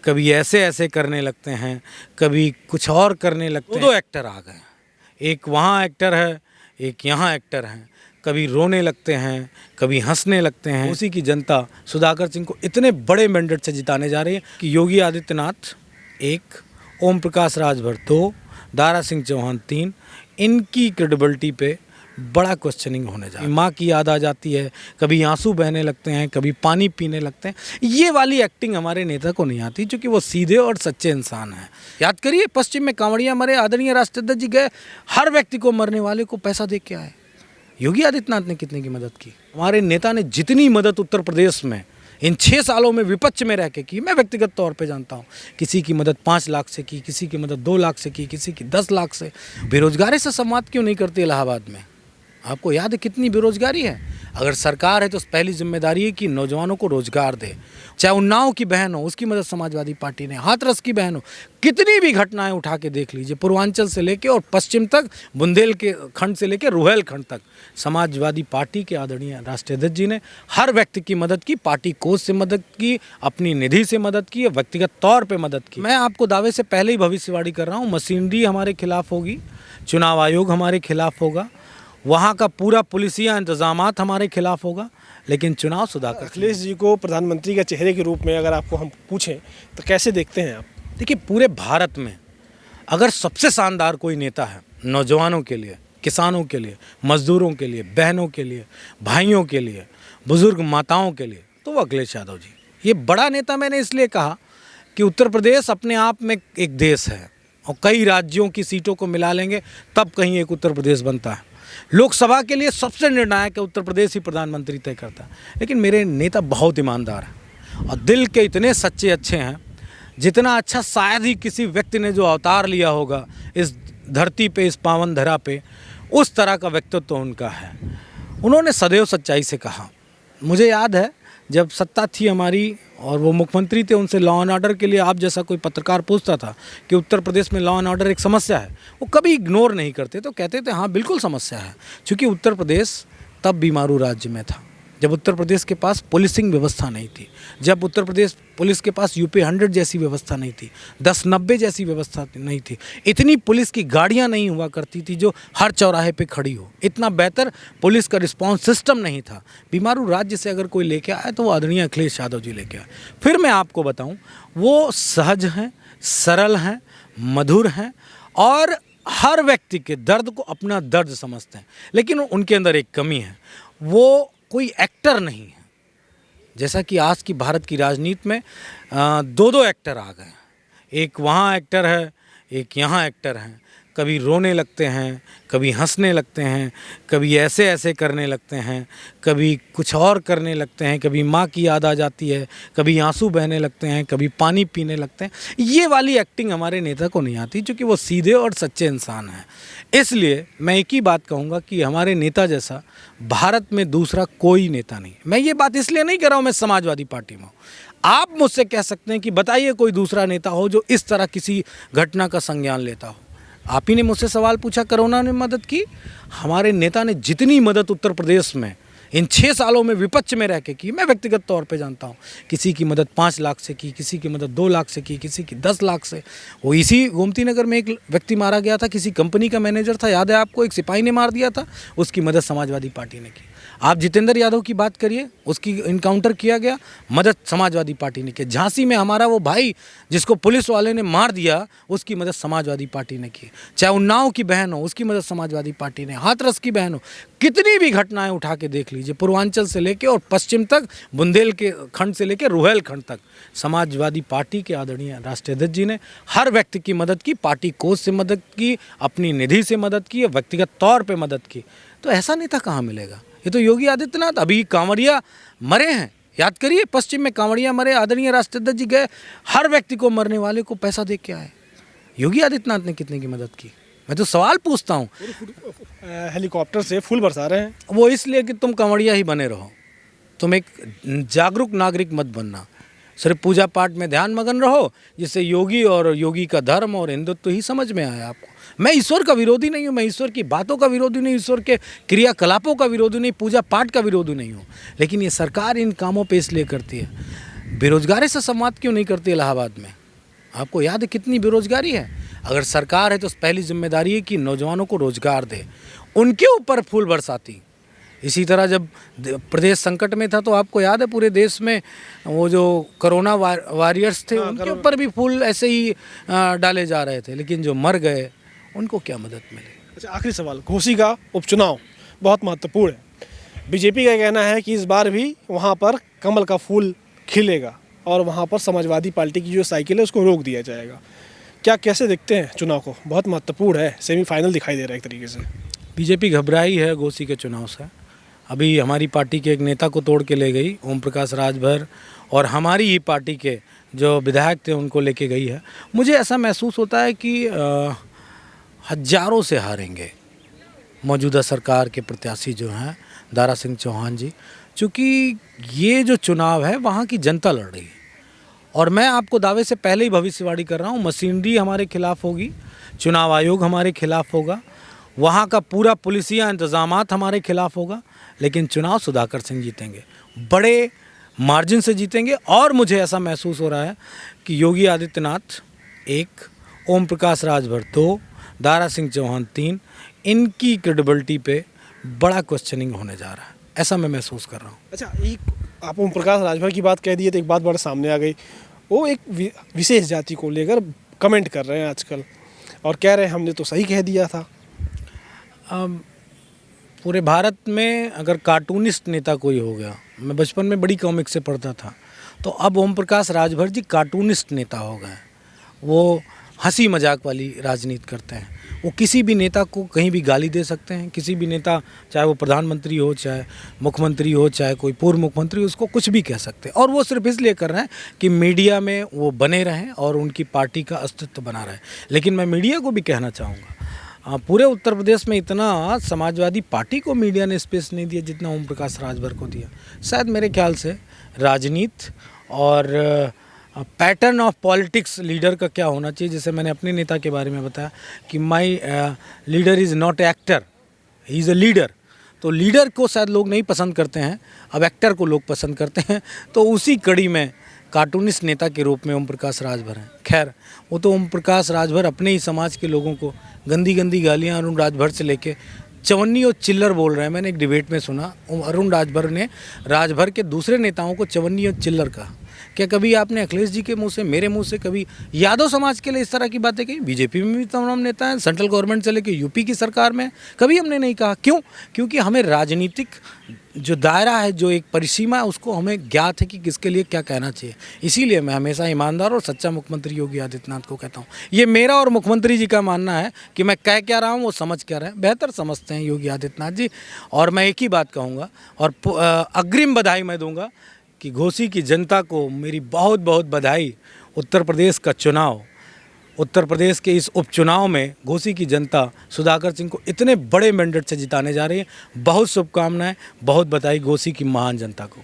कभी ऐसे ऐसे करने लगते हैं, कभी कुछ और करने लगते हैं। दो एक्टर आ गए, एक वहाँ एक्टर है, एक यहाँ एक्टर है। कभी रोने लगते हैं, कभी हंसने लगते हैं। उसी की जनता सुधाकर सिंह को इतने बड़े मैंडेट से जिताने जा रही है कि योगी आदित्यनाथ 1, ओम प्रकाश राजभर 2, दारा सिंह चौहान 3, इनकी क्रेडिबिलिटी पे बड़ा क्वेश्चनिंग होने जा रहा है। माँ की याद आ जाती है, कभी आंसू बहने लगते हैं, कभी पानी पीने लगते हैं। ये वाली एक्टिंग हमारे नेता को नहीं आती, क्योंकि वो सीधे और सच्चे इंसान हैं। याद करिए, पश्चिम में कांवड़िया मरे, आदरणीय राष्ट्राध्यक्ष जी गए, हर व्यक्ति को, मरने वाले को पैसा दे के आए। योगी आदित्यनाथ ने कितने की मदद की? हमारे नेता ने जितनी मदद उत्तर प्रदेश में इन 6 सालों में विपक्ष में रह के की, मैं व्यक्तिगत तौर पे जानता हूँ। किसी की मदद 5 लाख से की, किसी की मदद 2 लाख से की, किसी की 10 लाख से। बेरोजगारी से संवाद क्यों नहीं करते इलाहाबाद में? आपको याद है कितनी बेरोजगारी है? अगर सरकार है तो पहली जिम्मेदारी है कि नौजवानों को रोजगार दे। चाहे उन्नाव की बहन हो, उसकी मदद समाजवादी पार्टी ने, हाथरस की बहन हो, कितनी भी घटनाएं उठा के देख लीजिए, पूर्वांचल से लेके और पश्चिम तक, बुंदेल के खंड से लेके रुहेलखंड तक, समाजवादी पार्टी के आदरणीय राष्ट्रीय अध्यक्ष जी ने हर व्यक्ति की मदद की, पार्टी कोष से मदद की, अपनी निधि से मदद की, व्यक्तिगत तौर पर मदद की। मैं आपको दावे से पहले ही भविष्यवाणी कर रहा हूँ, मशीनरी हमारे खिलाफ होगी, चुनाव आयोग हमारे खिलाफ होगा, वहाँ का पूरा पुलिसिया इंतजामात हमारे खिलाफ होगा, लेकिन चुनाव सुधाकर। अखिलेश जी को प्रधानमंत्री के चेहरे के रूप में अगर आपको हम पूछें तो कैसे देखते हैं आप? देखिए, पूरे भारत में अगर सबसे शानदार कोई नेता है नौजवानों के लिए, किसानों के लिए, मजदूरों के लिए, बहनों के लिए, भाइयों के लिए, बुजुर्ग माताओं के लिए, तो वो अखिलेश यादव जी। ये बड़ा नेता मैंने इसलिए कहा कि उत्तर प्रदेश अपने आप में एक देश है, और कई राज्यों की सीटों को मिला लेंगे तब कहीं एक उत्तर प्रदेश बनता है। लोकसभा के लिए सबसे निर्णायक है, उत्तर प्रदेश ही प्रधानमंत्री तय करता है। लेकिन मेरे नेता बहुत ईमानदार हैं और दिल के इतने सच्चे अच्छे हैं, जितना अच्छा शायद ही किसी व्यक्ति ने जो अवतार लिया होगा इस धरती पे, इस पावन धरा पे, उस तरह का व्यक्तित्व तो उनका है। उन्होंने सदैव सच्चाई से कहा। मुझे याद है जब सत्ता थी हमारी और वो मुख्यमंत्री थे, उनसे लॉ एंड ऑर्डर के लिए आप जैसा कोई पत्रकार पूछता था कि उत्तर प्रदेश में लॉ एंड ऑर्डर एक समस्या है, वो कभी इग्नोर नहीं करते, तो कहते थे हाँ बिल्कुल समस्या है। क्योंकि उत्तर प्रदेश तब बीमारू राज्य में था, जब उत्तर प्रदेश के पास पुलिसिंग व्यवस्था नहीं थी, जब उत्तर प्रदेश पुलिस के पास यूपी 100 जैसी व्यवस्था नहीं थी, 10-90 जैसी व्यवस्था नहीं थी, इतनी पुलिस की गाड़ियां नहीं हुआ करती थी जो हर चौराहे पे खड़ी हो, इतना बेहतर पुलिस का रिस्पांस सिस्टम नहीं था। बीमारू राज्य से अगर कोई लेके आए तो वो आदरणीय अखिलेश यादव जी लेके आए। फिर मैं आपको बताऊँ, वो सहज हैं, सरल हैं, मधुर हैं और हर व्यक्ति के दर्द को अपना दर्द समझते हैं। लेकिन उनके अंदर एक कमी है, वो कोई एक्टर नहीं है। जैसा कि आज की भारत की राजनीति में 2 एक्टर आ गए, एक वहाँ एक्टर है, एक यहाँ एक्टर है। कभी रोने लगते हैं, कभी हंसने लगते हैं, कभी ऐसे ऐसे करने लगते हैं, कभी कुछ और करने लगते हैं, कभी माँ की याद आ जाती है, कभी आंसू बहने लगते हैं, कभी पानी पीने लगते हैं। ये वाली एक्टिंग हमारे नेता को नहीं आती, क्योंकि वो सीधे और सच्चे इंसान हैं। इसलिए मैं एक ही बात कहूँगा कि हमारे नेता जैसा भारत में दूसरा कोई नेता नहीं। मैं ये बात इसलिए नहीं कह रहा हूँ मैं समाजवादी पार्टी में हूँ। आप मुझसे कह सकते हैं कि बताइए कोई दूसरा नेता हो जो इस तरह किसी घटना का संज्ञान लेता हो। आप ही ने मुझसे सवाल पूछा, कोरोना ने मदद की। हमारे नेता ने जितनी मदद उत्तर प्रदेश में इन 6 सालों में विपक्ष में रह के की, मैं व्यक्तिगत तौर पे जानता हूँ। किसी की मदद 5 लाख से की, किसी की मदद 2 लाख से की, किसी की 10 लाख से। वो इसी गोमती नगर में एक व्यक्ति मारा गया था, किसी कंपनी का मैनेजर था, याद है आपको, एक सिपाही ने मार दिया था, उसकी मदद समाजवादी पार्टी ने की। आप जितेंद्र यादव की बात करिए, उसकी इनकाउंटर किया गया, मदद समाजवादी पार्टी ने की। झांसी में हमारा वो भाई जिसको पुलिस वाले ने मार दिया, उसकी मदद समाजवादी पार्टी ने की। चाहे उन्नाव की बहन हो, उसकी मदद समाजवादी पार्टी ने, हाथरस की बहन हो, कितनी भी घटनाएं उठा के देख लीजिए, पूर्वांचल से लेके और पश्चिम तक, बुंदेल के खंड से लेके रुहेलखंड तक, समाजवादी पार्टी के आदरणीय राष्ट्रीय अध्यक्ष जी ने हर व्यक्ति की मदद की, पार्टी कोष से मदद की, अपनी निधि से मदद की, व्यक्तिगत तौर पर मदद की। तो ऐसा नेता कहाँ मिलेगा? ये तो योगी आदित्यनाथ। अभी कांवड़िया मरे हैं, याद करिए, पश्चिम में कांवड़िया मरे, आदरणीय राष्ट्रीय अध्यक्ष जी गए, हर व्यक्ति को, मरने वाले को पैसा दे के आए। योगी आदित्यनाथ ने कितने की मदद की? मैं तो सवाल पूछता हूँ। हेलीकॉप्टर से फूल बरसा रहे हैं। वो इसलिए कि तुम कांवड़िया ही बने रहो, तुम एक जागरूक नागरिक मत बनना, सिर्फ पूजा पाठ में ध्यान मगन रहो, जिससे योगी और योगी का धर्म और हिंदुत्व ही समझ में आया आपको। मैं ईश्वर का विरोधी नहीं हूँ, मैं ईश्वर की बातों का विरोधी नहीं, ईश्वर के क्रियाकलापों का विरोधी नहीं, पूजा पाठ का विरोधी नहीं हूँ। लेकिन ये सरकार इन कामों पे इसलिए करती है, बेरोजगारी से संवाद क्यों नहीं करते इलाहाबाद में? आपको याद है कितनी बेरोजगारी है? अगर सरकार है तो पहली जिम्मेदारी है कि नौजवानों को रोजगार दे, उनके ऊपर फूल बरसाती। इसी तरह जब प्रदेश संकट में था तो आपको याद है पूरे देश में वो जो कोरोना वॉरियर्स थे उनके ऊपर भी फूल ऐसे ही डाले जा रहे थे, लेकिन जो मर गए उनको क्या मदद मिली? अच्छा, आखिरी सवाल, घोसी का उपचुनाव बहुत महत्वपूर्ण है। बीजेपी का कहना है कि इस बार भी वहाँ पर कमल का फूल खिलेगा और वहाँ पर समाजवादी पार्टी की जो साइकिल है उसको रोक दिया जाएगा। क्या कैसे देखते हैं चुनाव को? बहुत महत्वपूर्ण है, सेमीफाइनल दिखाई दे रहा है एक तरीके से। बीजेपी घबराई है घोसी के चुनाव से। अभी हमारी पार्टी के एक नेता को तोड़ के ले गई, ओम प्रकाश राजभर, और हमारी ही पार्टी के जो विधायक थे उनको लेके गई है। मुझे ऐसा महसूस होता है कि हजारों से हारेंगे मौजूदा सरकार के प्रत्याशी जो हैं दारा सिंह चौहान जी, क्योंकि ये जो चुनाव है वहाँ की जनता लड़ रही है। और मैं आपको दावे से पहले ही भविष्यवाणी कर रहा हूँ, मशीनरी हमारे खिलाफ होगी, चुनाव आयोग हमारे खिलाफ होगा, वहाँ का पूरा पुलिसिया इंतजामात हमारे खिलाफ होगा, लेकिन चुनाव सुधाकर सिंह जीतेंगे, बड़े मार्जिन से जीतेंगे। और मुझे ऐसा महसूस हो रहा है कि योगी आदित्यनाथ 1, ओम प्रकाश राजभर 2, दारा सिंह चौहान 3, इनकी क्रेडिबिलिटी पे बड़ा क्वेश्चनिंग होने जा रहा है, ऐसा मैं महसूस कर रहा हूँ। अच्छा, एक आप ओम प्रकाश राजभर की बात कह दिए तो एक बात बड़ा सामने आ गई। वो एक विशेष जाति को लेकर कमेंट कर रहे हैं आजकल और कह रहे हैं हमने तो सही कह दिया था। पूरे भारत में अगर कार्टूनिस्ट नेता कोई हो गया, मैं बचपन में बड़ी कॉमिक से पढ़ता था, तो अब ओम प्रकाश राजभर जी कार्टूनिस्ट नेता हो गए। वो हंसी मजाक वाली राजनीति करते हैं, वो किसी भी नेता को कहीं भी गाली दे सकते हैं, किसी भी नेता, चाहे वो प्रधानमंत्री हो, चाहे मुख्यमंत्री हो, चाहे कोई पूर्व मुख्यमंत्री, उसको कुछ भी कह सकते हैं। और वो सिर्फ इसलिए कर रहे हैं कि मीडिया में वो बने रहें और उनकी पार्टी का अस्तित्व बना रहे। लेकिन मैं मीडिया को भी कहना चाहूँगा, पूरे उत्तर प्रदेश में इतना समाजवादी पार्टी को मीडिया ने स्पेस नहीं दिया जितना ओम प्रकाश राजभर को दिया। शायद मेरे ख्याल से राजनीति और पैटर्न ऑफ पॉलिटिक्स लीडर का क्या होना चाहिए, जैसे मैंने अपने नेता के बारे में बताया कि my leader is not actor, he is a leader. तो लीडर को शायद लोग नहीं पसंद करते हैं, अब एक्टर को लोग पसंद करते हैं। तो उसी कड़ी में कार्टूनिस्ट नेता के रूप में ओम प्रकाश राजभर हैं। खैर, वो तो ओम प्रकाश राजभर अपने ही समाज के लोगों को गंदी गंदी गालियाँ अरुण राजभर से लेके चवन्नी और चिल्लर बोल रहे हैं। मैंने एक डिबेट में सुना, अरुण राजभर ने राजभर के दूसरे नेताओं को चवन्नी और चिल्लर कहा। क्या कभी आपने अखिलेश जी के मुंह से, मेरे मुंह से कभी यादव समाज के लिए इस तरह की बातें कही? बीजेपी में भी तमाम नेता हैं, सेंट्रल गवर्नमेंट से लेकर यूपी की सरकार में, कभी हमने नहीं कहा। क्यों? क्योंकि हमें राजनीतिक जो दायरा है, जो एक परिसीमा है, उसको हमें ज्ञात है कि किसके लिए क्या कहना चाहिए। इसीलिए मैं हमेशा ईमानदार और सच्चा मुख्यमंत्री योगी आदित्यनाथ को कहता हूँ। ये मेरा और मुख्यमंत्री जी का मानना है कि मैं कह क्या रहा हूँ वो समझ क्या रहे हैं, बेहतर समझते हैं योगी आदित्यनाथ जी। और मैं एक ही बात कहूँगा और अग्रिम बधाई मैं दूँगा कि घोसी की जनता को मेरी बहुत बहुत बधाई। उत्तर प्रदेश का चुनाव, उत्तर प्रदेश के इस उपचुनाव में घोसी की जनता सुधाकर सिंह को इतने बड़े मैंडेट से जिताने जा रही है। बहुत शुभकामनाएं, बहुत बधाई घोसी की महान जनता को।